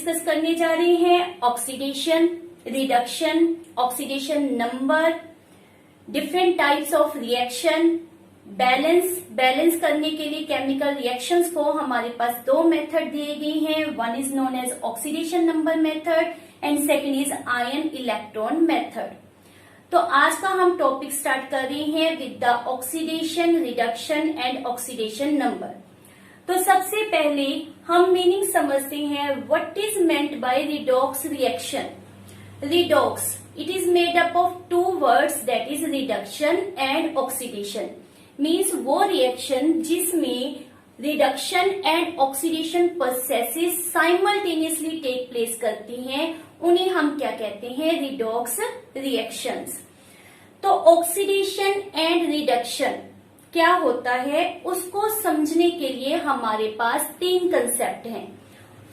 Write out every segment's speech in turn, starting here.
Discuss करने जा रहे हैं oxidation, reduction, oxidation number, different types of reaction, balance करने के लिए केमिकल रिएक्शंस को हमारे पास दो मेथड दिए गए हैं. One is known as oxidation number method and second is ion electron method. तो आज का हम टॉपिक स्टार्ट कर रहे हैं with the oxidation, reduction and oxidation number. तो सबसे पहले हम मीनिंग समझते हैं what is meant by redox reaction. Redox, it is made up of two words, that is reduction and oxidation. Means वो रिएक्शन जिसमें reduction and oxidation processes simultaneously take place करती हैं उन्हें हम क्या कहते हैं, रिडॉक्स रिएक्शंस. तो ऑक्सीडेशन एंड रिडक्शन क्या होता है उसको समझने के लिए हमारे पास तीन कंसेप्ट हैं.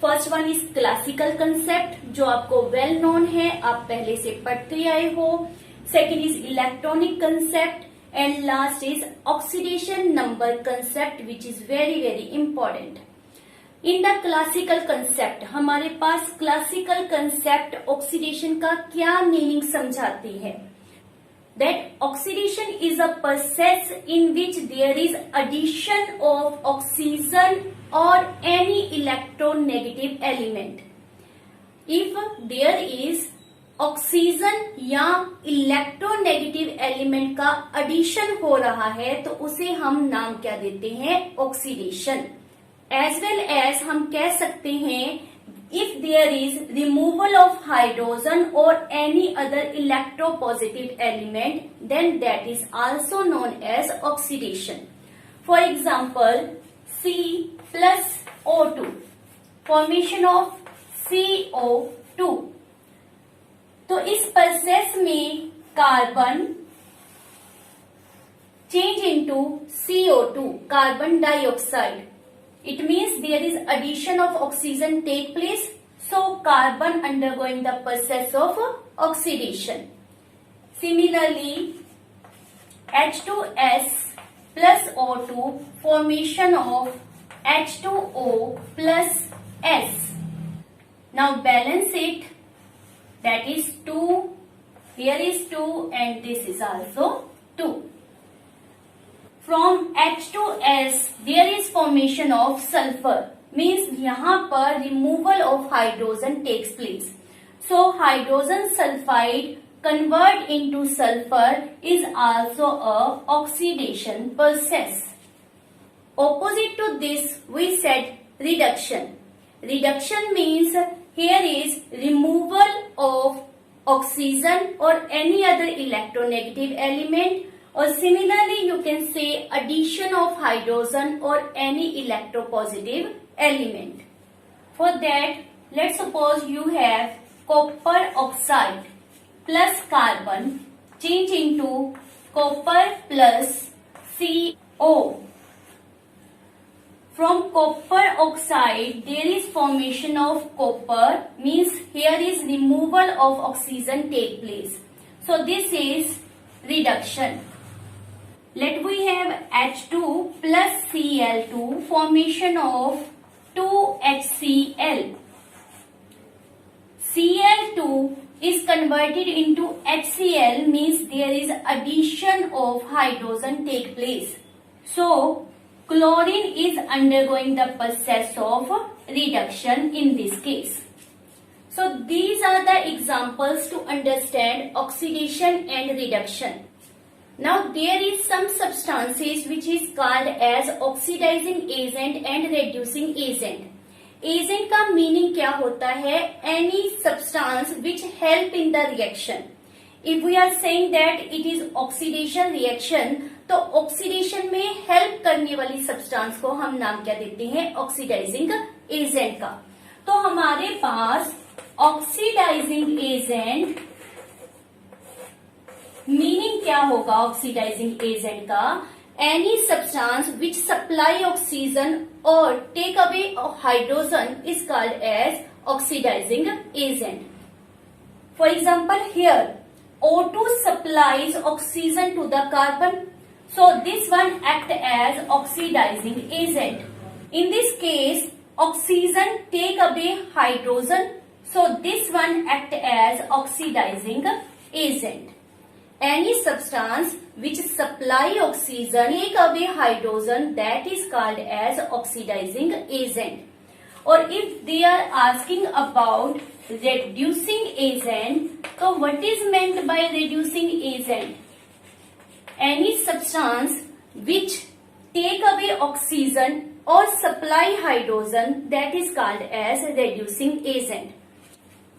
First one is classical concept जो आपको वेल नोन है, आप पहले से पढ़ते आए हो. Second is electronic concept and last is oxidation number concept which is very very important. In the classical concept हमारे पास क्लासिकल कंसेप्ट ऑक्सीडेशन का क्या मीनिंग समझाती है. That oxidation is a process in which there is addition of oxygen or any electronegative element. If there is oxygen या electronegative element का addition हो रहा है तो उसे हम नाम क्या देते हैं, oxidation. As well as हम कह सकते हैं if there is removal of hydrogen or any other electropositive element, then that is also known as oxidation. For example, C plus O2, formation of CO2. तो इस प्रोसेस में carbon change into CO2, carbon dioxide. It means there is addition of oxygen take place. So carbon undergoing the process of oxidation. Similarly, H2S plus O2 formation of H2O plus S. Now balance it. That is 2. Here is 2 and this is also 2. From H2S there is formation of sulfur. Means यहाँ पर removal of hydrogen takes place. So hydrogen sulfide convert into sulfur is also a oxidation process. Opposite to this we said reduction. Reduction means here is removal of oxygen or any other electronegative element. Or similarly you can say addition of hydrogen or any electropositive element. For that, let's suppose you have copper oxide plus carbon change into copper plus CO. From copper oxide there is formation of copper, means here is removal of oxygen take place. So this is reduction. Let we have H2 plus Cl2 formation of 2HCl. Cl2 is converted into HCl, means there is addition of hydrogen take place. So chlorine is undergoing the process of reduction in this case. So these are the examples to understand oxidation and reduction. Now there is some substances which is called as oxidizing agent and reducing agent. Agent का meaning क्या होता है, any substance which help in the reaction. If we are saying that it is oxidation reaction, तो oxidation में help करने वाली substance को हम नाम क्या देते हैं, oxidizing agent का. तो हमारे पास oxidizing agent मीनिंग क्या होगा ऑक्सीडाइजिंग एजेंट का, any substance which supply oxygen और take away hydrogen is called as oxidizing agent. For example here O2 supplies oxygen to the carbon, so this one act as oxidizing agent. In this case oxygen take away hydrogen. So this one act as oxidizing agent. Any substance which supply oxygen take away hydrogen, that is called as oxidizing agent. Or if they are asking about reducing agent, so what is meant by reducing agent? Any substance which take away oxygen or supply hydrogen, that is called as reducing agent.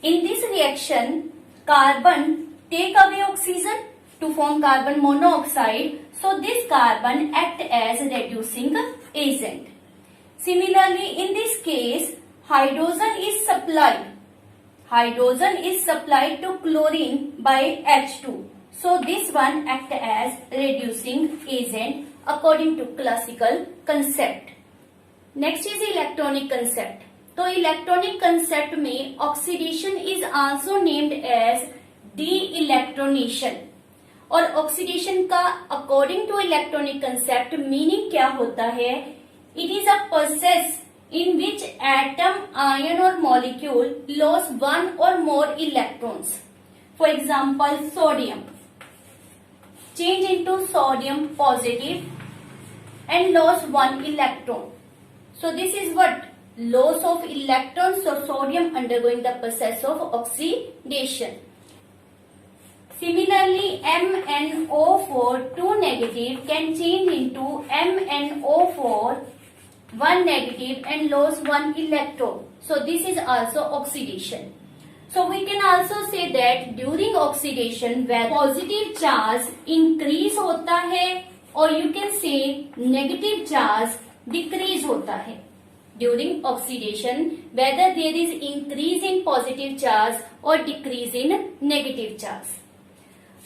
In this reaction, carbon take away oxygen to form carbon monoxide. So this carbon act as reducing agent. Similarly, in this case, hydrogen is supplied. Hydrogen is supplied to chlorine by H2. So this one act as reducing agent according to classical concept. Next is electronic concept. तो electronic concept में oxidation is also named as de electronation. और oxidation का according to electronic concept meaning क्या होता है? It is a process in which atom, ion or molecule lose one or more electrons. For example, sodium change into sodium positive and lose one electron. So this is what? Loss of electrons. So sodium undergoing the process of oxidation. Similarly, MnO4 2 negative can change into MnO4 1 negative and lose 1 electron. So this is also oxidation. So we can also say that during oxidation where positive charge increase होता है और you can say negative charge decrease होता है. During oxidation whether there is increase in positive charge or decrease in negative charge.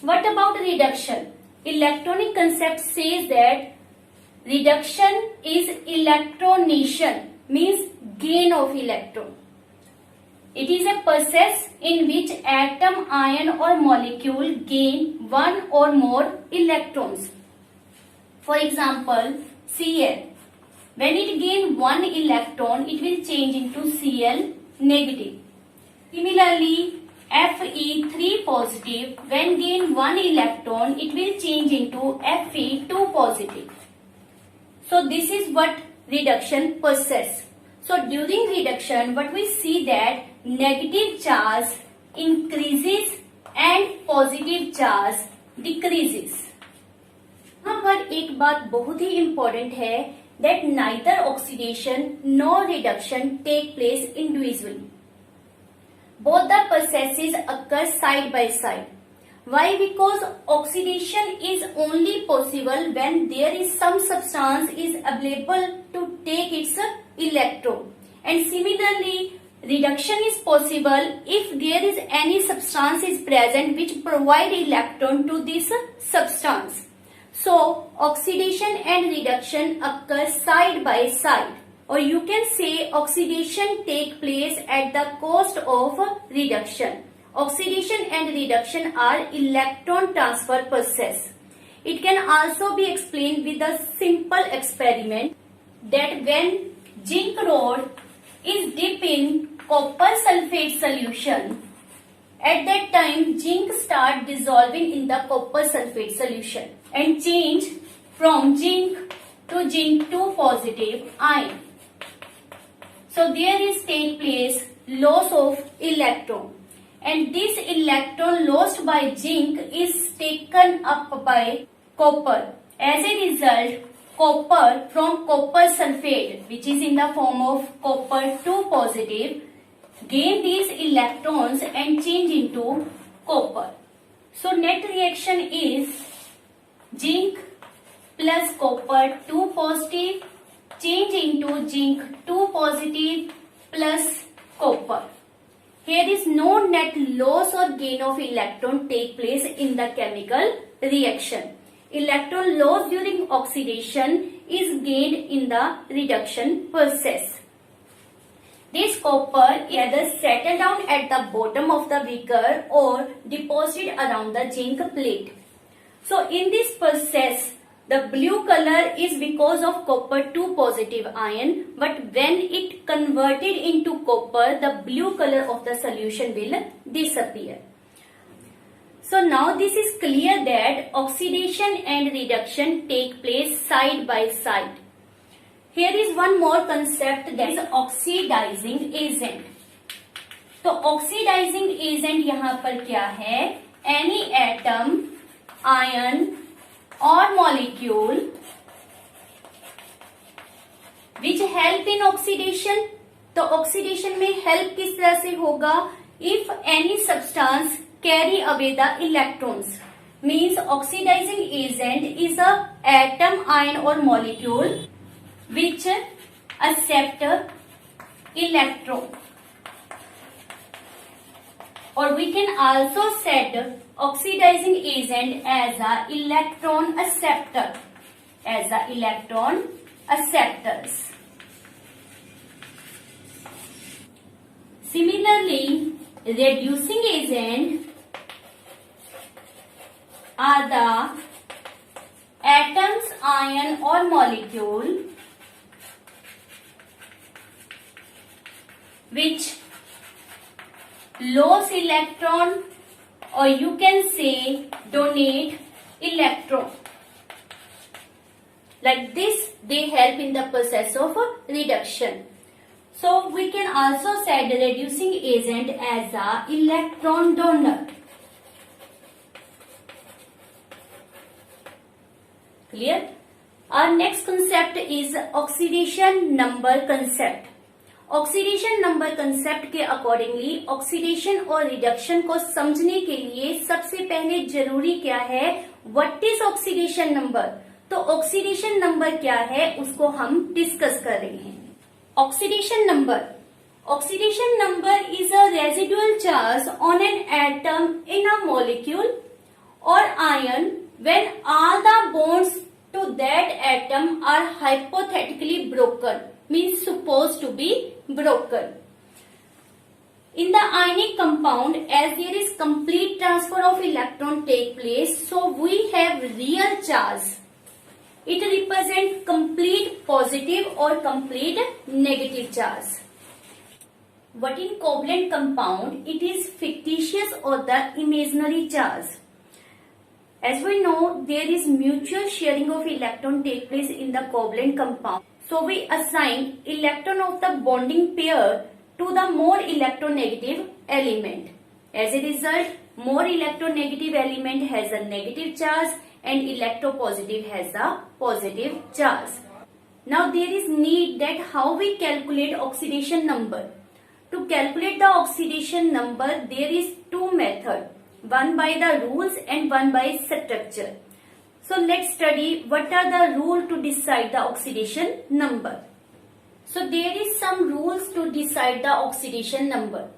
What about reduction? Electronic concept says that reduction is electronation, means gain of electron. It is a process in which atom, ion or molecule gain one or more electrons. For example, Cl. When it gain one electron, it will change into Cl negative. Similarly, Fe3 positive. When gain one electron, it will change into Fe2 positive. So this is what reduction process. So during reduction what we see that negative charge increases and positive charge decreases. यहाँ पर एक बात बहुत ही important है that neither oxidation nor reduction take place individually. Both the processes occur side by side. Why? Because oxidation is only possible when there is some substance is available to take its electron. And similarly, reduction is possible if there is any substance is present which provide electron to this substance. So, oxidation and reduction occur side by side. Or you can say oxidation take place at the cost of reduction. Oxidation and reduction are electron transfer process. It can also be explained with a simple experiment that when zinc rod is dipped in copper sulfate solution, at that time zinc start dissolving in the copper sulfate solution and change from zinc to zinc 2 positive ion. So there is take place loss of electron. And this electron lost by zinc is taken up by copper. As a result, copper from copper sulfate, which is in the form of copper 2 positive, gain these electrons and change into copper. So net reaction is zinc plus copper 2 positive change into zinc 2 positive plus copper. Here is no net loss or gain of electron take place in the chemical reaction. Electron loss during oxidation is gained in the reduction process. This copper either settle down at the bottom of the beaker or deposited around the zinc plate. So in this process, The blue color is because of copper 2 positive ion, but when it converted into copper, the blue color of the solution will disappear. So now this is clear that oxidation and reduction take place side by side. Here is one more concept, that is oxidizing agent. तो oxidizing agent यहाँ पर क्या है? Any atom, ion और molecule which help in oxidation. तो oxidation में help किस तरह से होगा? If any substance carry away the electrons, means oxidizing agent is a atom, ion और molecule which accept electron. Or we can also set oxidizing agent as a electron acceptor, as a electron acceptors. Similarly, reducing agent are the atoms, ion or molecule which lose electron, or you can say donate electron. Like this, they help in the process of reduction. So we can also say the reducing agent as a electron donor. Clear? Our next concept is oxidation number concept. Oxidation number concept के accordingly oxidation और reduction को समझने के लिए सबसे पहले जरूरी क्या है? What is oxidation number. तो ऑक्सीडेशन नंबर क्या है उसको हम डिस्कस कर रहे हैं. Oxidation number is a residual charge on an atom in a molecule और ion when all the bonds to that atom are hypothetically broken, means supposed to be broken. In the ionic compound, as there is complete transfer of electron take place, so we have real charge. It represents complete positive or complete negative charge. But in covalent compound, it is fictitious or the imaginary charge. As we know, there is mutual sharing of electron take place in the covalent compound. So we assign electron of the bonding pair to the more electronegative element. As a result, more electronegative element has a negative charge and electropositive has a positive charge. Now there is need that how we calculate oxidation number. To calculate the oxidation number, there is two methods, one by the rules and one by structure. So let's study what are the rules to decide the oxidation number. So there is some rules to decide the oxidation number.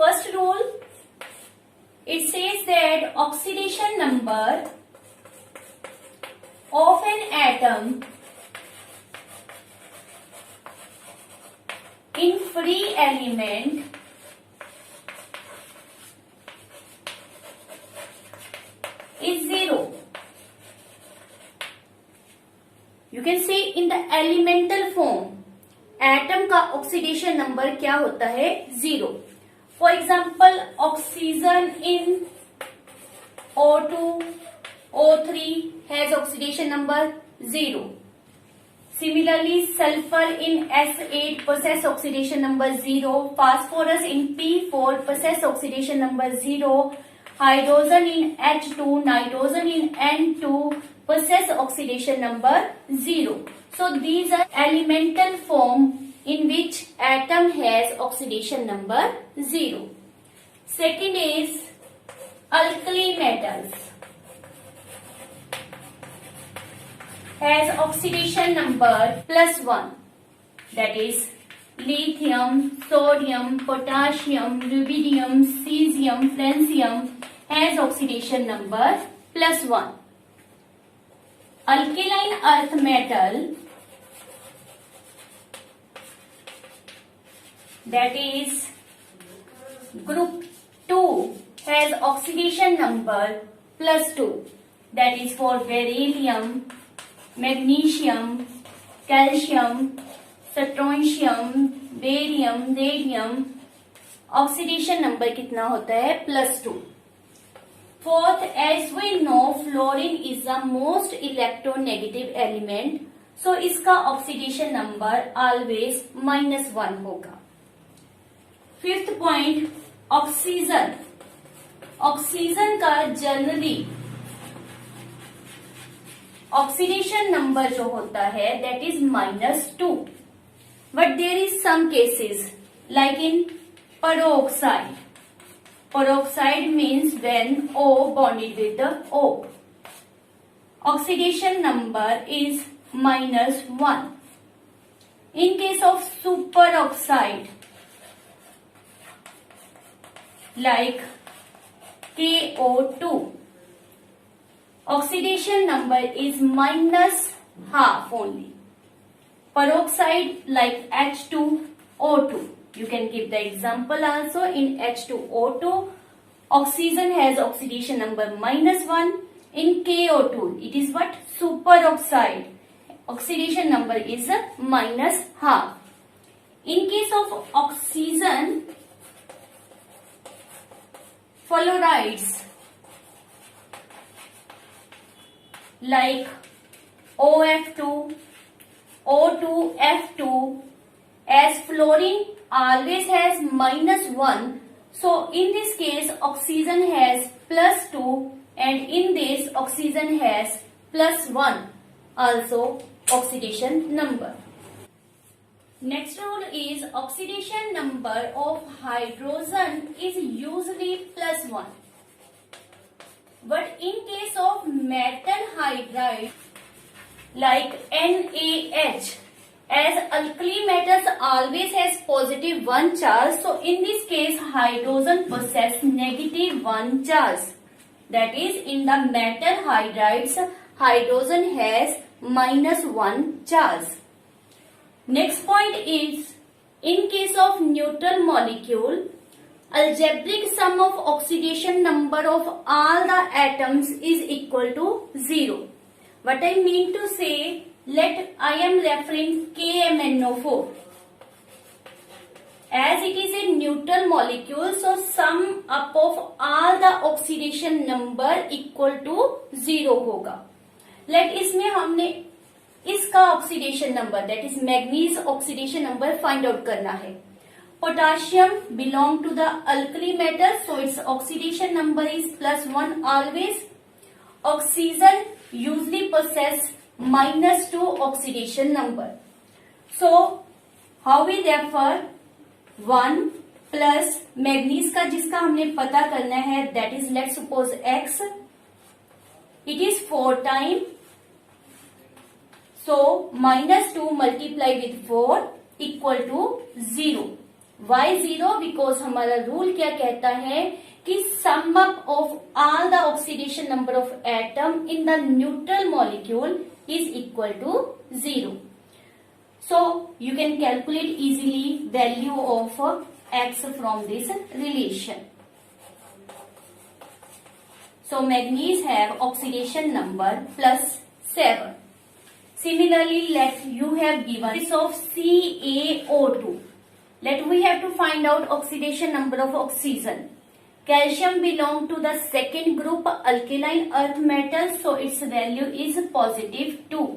First rule, it says that oxidation number of an atom in free element is 0. You can say in the elemental form, atom का oxidation number क्या होता है? 0. For example, oxygen in O2, O3 has oxidation number 0. Similarly, sulfur in S8 possess oxidation number 0. Phosphorus in P4 possess oxidation number 0. Hydrogen in H2, nitrogen in N2 possess oxidation number 0. So these are elemental form in which atom has oxidation number 0. Second is alkali metals has oxidation number +1. That is lithium, sodium, potassium, rubidium, cesium, francium has oxidation number +1. Alkaline earth metal, that is group 2, has oxidation number +2. that is for beryllium, magnesium, calcium, strontium, barium, radium, oxidation number कितना होता है +2. Fourth, as we know, fluorine is the most electronegative element, so इसका oxidation number always -1 होगा. Fifth point, oxygen. Oxygen का generally oxidation number जो होता है that is -2, but there is some cases like in peroxide. Peroxide means when O bonded with the O. Oxidation number is -1. In case of superoxide like KO2, oxidation number is -half only. Peroxide like H2O2. You can give the example also. In H2O2, oxygen has oxidation number -1. In KO2, it is what? Superoxide. Oxidation number is -half. In case of oxygen, fluorides like OF2, O2F2, as fluorine always has -1, so in this case oxygen has +2 and in this oxygen has +1 also oxidation number. Next rule is oxidation number of hydrogen is usually +1, but in case of metal hydride like NaH, as alkali metals always has +1 charge, so in this case hydrogen possess -1 charge. That is, in the metal hydrides hydrogen has -1 charge. Next point is, in case of neutral molecule, algebraic sum of oxidation number of all the atoms is equal to 0. What I mean to say, I am referring KMnO4. As it is a neutral molecule, so sum up of all the oxidation number equal to 0 होगा. इसमें हमने इसका oxidation number that is manganese oxidation number find out करना है. Potassium belong to the alkali metal, so its oxidation number is +1 always. Oxygen usually possess -2 oxidation number. So how we refer 1 plus manganese का जिसका हमने पता करना है that is let's suppose X, it is 4 time, so -2 multiply with 4 equal to 0. Why 0? Because हमारा rule क्या कहता है कि sum up of all the oxidation number of atom in the neutral molecule is equal to 0. So you can calculate easily value of X from this relation. So manganese have oxidation number +7. Similarly, let you have given this of CaO2. Let we have to find out oxidation number of oxygen. Calcium belong to the second group alkaline earth metal, so its value is +2.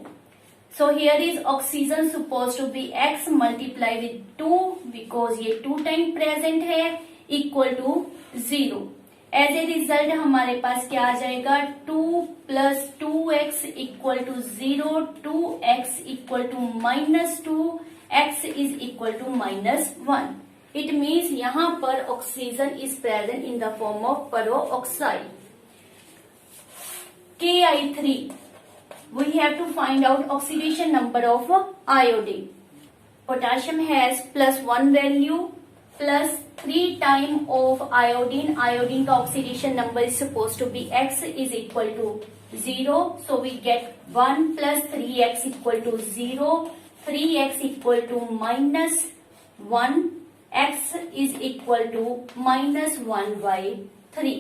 So here is oxygen supposed to be X multiply with 2 because ये 2 time present है equal to 0. As a result हमारे पास क्या आ जाएगा 2 plus 2x equal to 0, 2x equal to -2, x is equal to -1. It means यहाँ पर oxygen is present in the form of peroxide. Ki3. We have to find out oxidation number of iodine. Potassium has +1 value plus 3 time of iodine. Iodine का oxidation number is supposed to be X is equal to 0. So we get 1 plus 3x equal to 0. 3x equal to -1. X is equal to -1/3.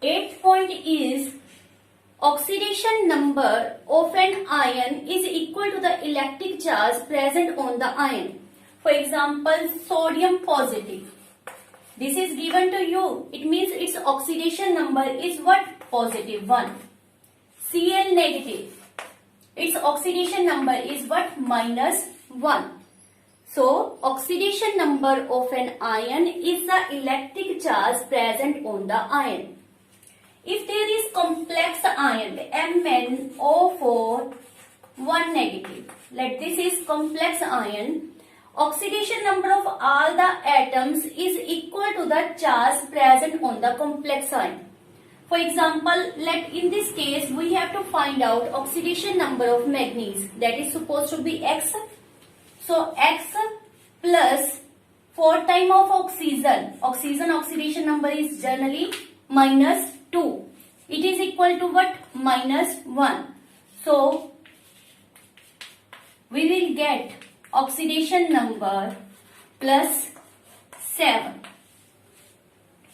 8th point is oxidation number of an ion is equal to the electric charge present on the ion. For example, sodium positive. This is given to you. It means its oxidation number is what? Positive 1. Cl negative. Its oxidation number is what? Minus 1. So, oxidation number of an ion is the electric charge present on the ion. If there is complex ion, MnO4 1 negative, let this is complex ion, oxidation number of all the atoms is equal to the charge present on the complex ion. For example, in this case we have to find out oxidation number of manganese, that is supposed to be X. So X plus 4 times of oxygen. Oxidation number is generally minus 2. It is equal to what? Minus 1. So we will get oxidation number plus 7.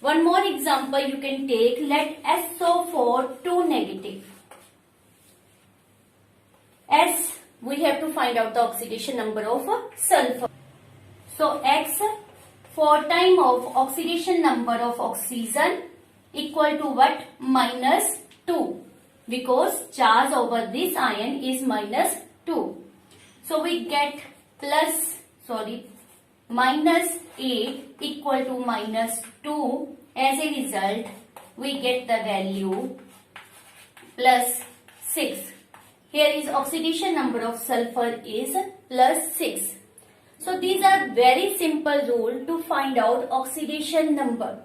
One more example you can take. Let SO4 2 negative. S, we have to find out the oxidation number of sulfur. So X 4 times of oxidation number of oxygen equal to what? Minus 2. Because charge over this ion is minus 2. So we get minus 8 equal to minus 2. As a result, we get the value plus 6. Here is oxidation number of sulfur is plus 6. So these are very simple rule to find out oxidation number.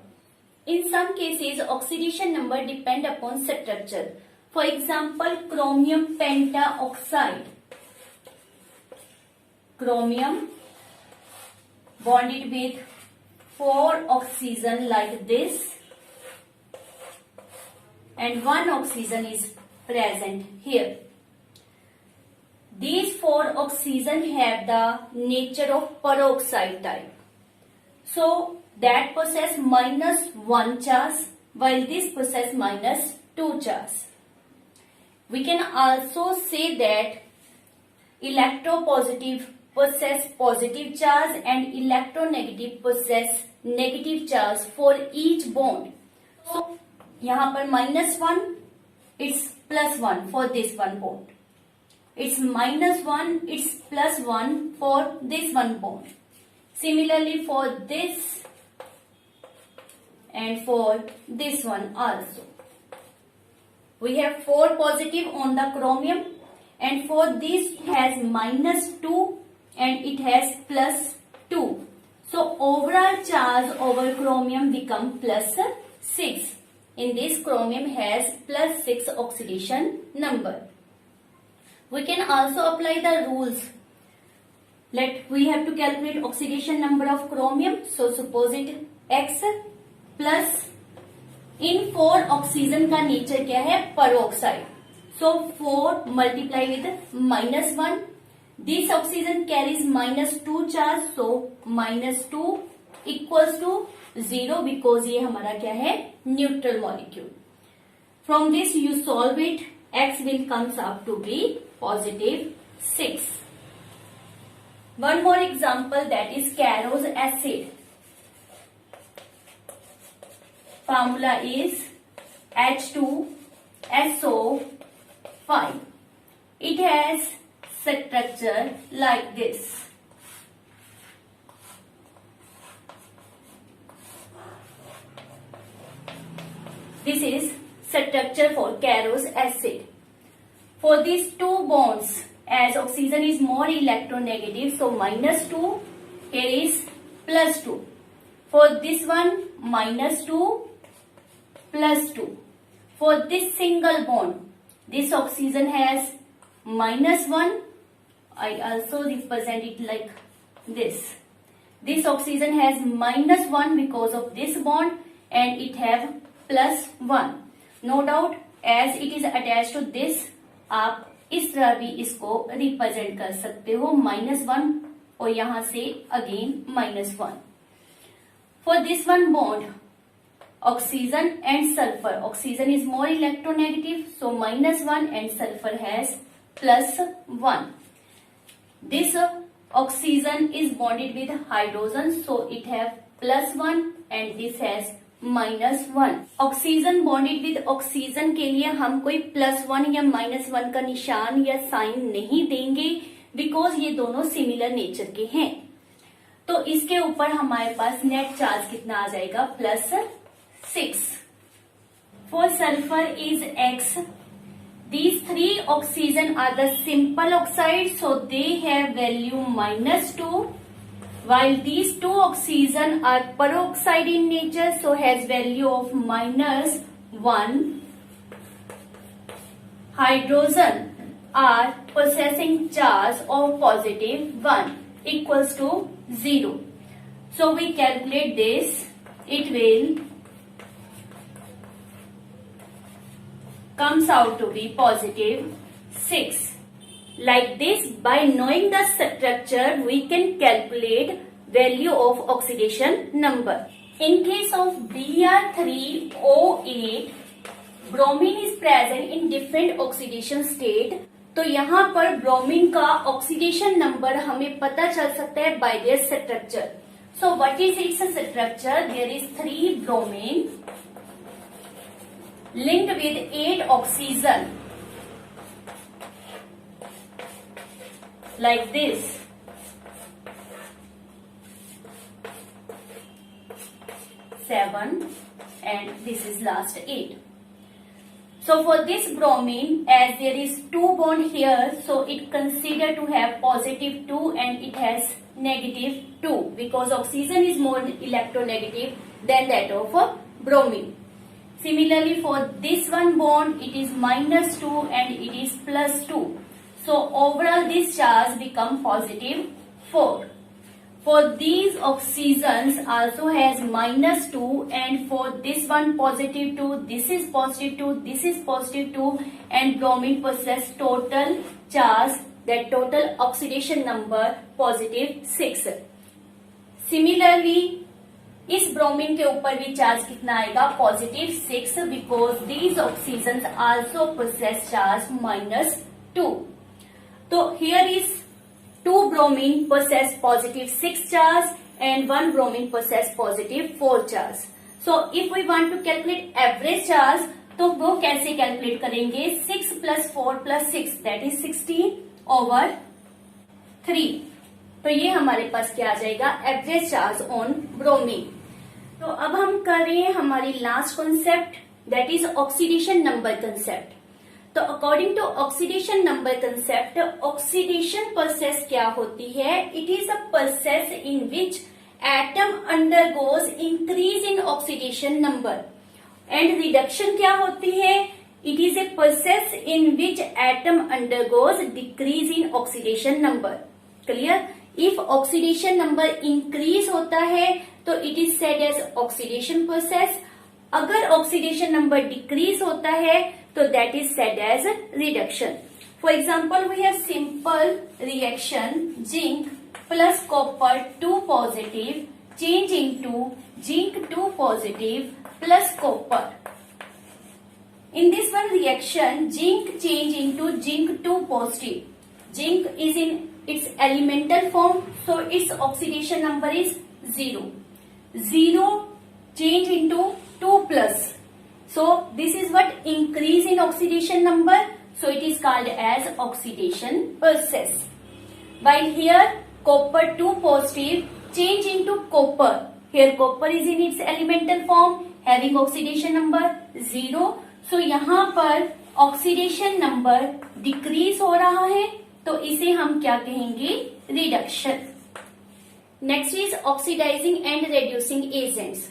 In some cases, oxidation number depend upon structure. For example, chromium pentaoxide. Chromium bonded with 4 oxygen like this, and 1 oxygen is present here. These 4 oxygen have the nature of peroxide type. So that possess minus 1 charge, while this possess minus 2 charge. We can also say that electropositive possess positive charge and electronegative possess negative charge for each bond. So यहाँ पर minus 1, it's plus 1 for this one bond. It's minus 1, it's plus 1 for this one bond. Similarly for this and for this one also. We have 4 positive on the chromium, and for this has minus 2 and it has plus 2. So overall charge over chromium become plus 6. In this, chromium has plus 6 oxidation number. We can also apply the rules. We have to calculate oxidation number of chromium. So suppose it X plus in 4 oxygen का nature क्या है? Peroxide. So 4 multiply with minus 1. This oxygen carries minus 2 charge. So minus 2 equals to 0 because ये हमारा क्या है? Neutral molecule. From this you solve it. X will comes up to be positive 6. One more example, that is Carros acid. Formula is H2SO5. It has structure like this. This is structure for Carros acid. For these 2 bonds, as oxygen is more electronegative, so minus 2, here is plus 2. For this one, minus 2, plus 2. For this single bond, this oxygen has minus 1. I also represent it like this. This oxygen has minus 1 because of this bond, and it have plus 1. No doubt, as it is attached to this, आप इस तरह भी इसको represent कर सकते हो, -1 और यहां से again -1. For this one bond, oxygen and sulfur. Oxygen is more electronegative, so -1, and sulfur has +1. This oxygen is bonded with hydrogen, so it have +1, and this has -1. Oxygen bonded with oxygen के लिए हम कोई +1 या -1 का निशान या sign नहीं देंगे, बिकॉज ये दोनों सिमिलर नेचर के हैं। तो इसके ऊपर हमारे पास नेट चार्ज कितना आ जाएगा, +6। For sulphur is X। These 3 oxygen are the simple oxide, so they have value -2, while these 2 oxygen are peroxide in nature, so has value of -1. Hydrogen are possessing charge of +1 equals to 0. So we calculate this, it will comes out to be +6. Like this, by knowing the structure, we can calculate value of oxidation number. In case of Br3O8, bromine is present in different oxidation state. तो यहाँ पर bromine का oxidation number हमें पता चल सकता है by their structure. So what is its structure? There is 3 bromine linked with 8 oxygen, like this. Seven, and this is last 8. So for this bromine, as there is 2 bond here, so it considered to have +2 and it has -2, because oxygen is more electronegative than that of bromine. Similarly, for this one bond, it is -2 and it is +2. So overall this charge become +4. For these oxygens also has -2, and for this one +2, this is +2, this is +2, and bromine possess total charge, that total oxidation number +6. Similarly, इस bromine के ऊपर भी charge कितना आएगा, +6, because these oxygen also possess charge -2. तो here is 2 bromine possess +6 charge and 1 bromine possess +4 charge. So if we want to calculate average charge, तो वो कैसे कैलकुलेट करेंगे, 6 + 4 + 6 that is 16/3. तो ये हमारे पास क्या आ जाएगा, एवरेज चार्ज ऑन ब्रोमीन. तो अब हम करें हमारी last concept, that is oxidation number concept. तो according to oxidation number concept, oxidation process क्या होती है, it is a process in which atom undergoes increase in oxidation number, and reduction क्या होती है, it is a process in which atom undergoes decrease in oxidation number. Clear? If oxidation number increase होता है तो it is said as oxidation process. अगर oxidation number decrease होता है तो that is said as reduction. For example, we have simple reaction zinc plus copper 2 positive change into zinc 2 positive plus copper. In this one reaction, zinc change into zinc 2 positive. Zinc is in its elemental form, so its oxidation number is 0. 0 change into 2 plus. So this is what increase in oxidation number. So it is called as oxidation process. While here copper 2 positive change into copper. Here copper is in its elemental form having oxidation number 0. So यहाँ पर oxidation number decrease हो रहा है, तो इसे हम क्या कहेंगे, reduction. Next is oxidising and reducing agents.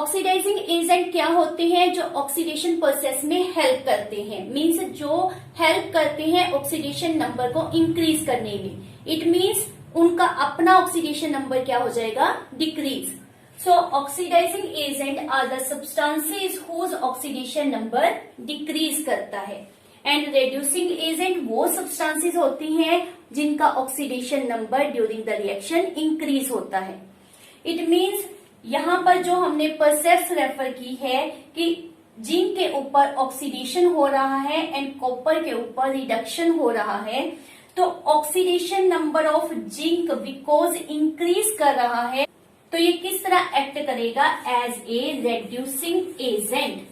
Oxidising agent क्या होते हैं, जो ऑक्सीडेशन प्रोसेस में हेल्प करते हैं, मीन्स जो हेल्प करते हैं ऑक्सीडेशन नंबर को इंक्रीज करने में. इट मीन्स उनका अपना ऑक्सीडेशन नंबर क्या हो जाएगा, decrease. So oxidizing agent are the substances whose oxidation number decrease करता है, and reducing agent वो substances होती हैं जिनका oxidation number during the reaction increase होता है. It means यहाँ पर जो हमने प्रोसेस रेफर की है कि जिंक के ऊपर ऑक्सीडेशन हो रहा है एंड कॉपर के ऊपर रिडक्शन हो रहा है, तो oxidation number of zinc because increase कर रहा है, तो ये किस तरह एक्ट करेगा? As a reducing agent.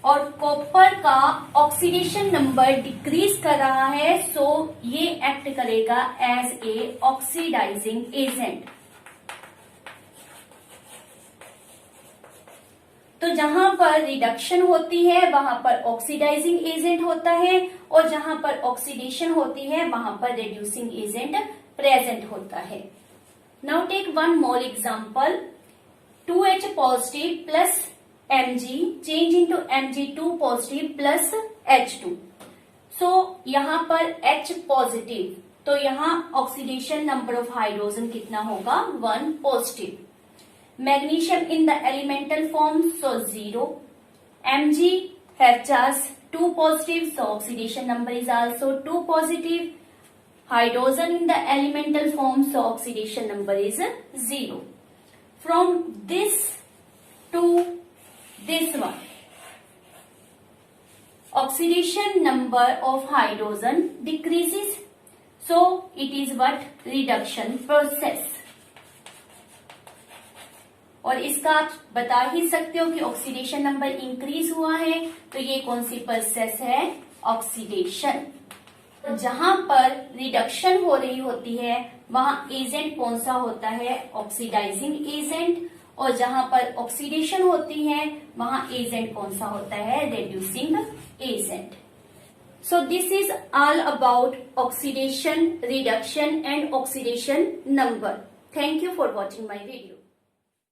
और कॉपर का ऑक्सीडेशन नंबर डिक्रीज कर रहा है, सो ये एक्ट करेगा एज ए ऑक्सीडाइजिंग एजेंट। तो जहां पर रिडक्शन होती है वहां पर ऑक्सीडाइजिंग एजेंट होता है, और जहां पर ऑक्सीडेशन होती है वहां पर रिड्यूसिंग एजेंट प्रेजेंट होता है। Now take one more example, 2H positive plus Mg change into Mg2 positive plus H2। So यहाँ पर H पॉजिटिव, तो यहाँ ऑक्सीडेशन नंबर ऑफ हाइड्रोजन कितना होगा? 1 positive. Magnesium in the elemental form, so 0। Mg have charge 2 positive, so oxidation number is also 2 positive. Hydrogen in the elemental form, so oxidation number is 0. From this to this one, oxidation number of hydrogen decreases, so it is what? Reduction process. और इसका आप बता ही सकते हो कि oxidation number increase हुआ है, तो ये कौन सी प्रोसेस है? ऑक्सीडेशन। जहां पर रिडक्शन हो रही होती है वहां एजेंट कौन सा होता है? Oxidising agent. और जहां पर ऑक्सीडेशन होती है वहां एजेंट कौन सा होता है? Reducing agent. So this is all about oxidation, reduction and oxidation number. Thank you for watching my video.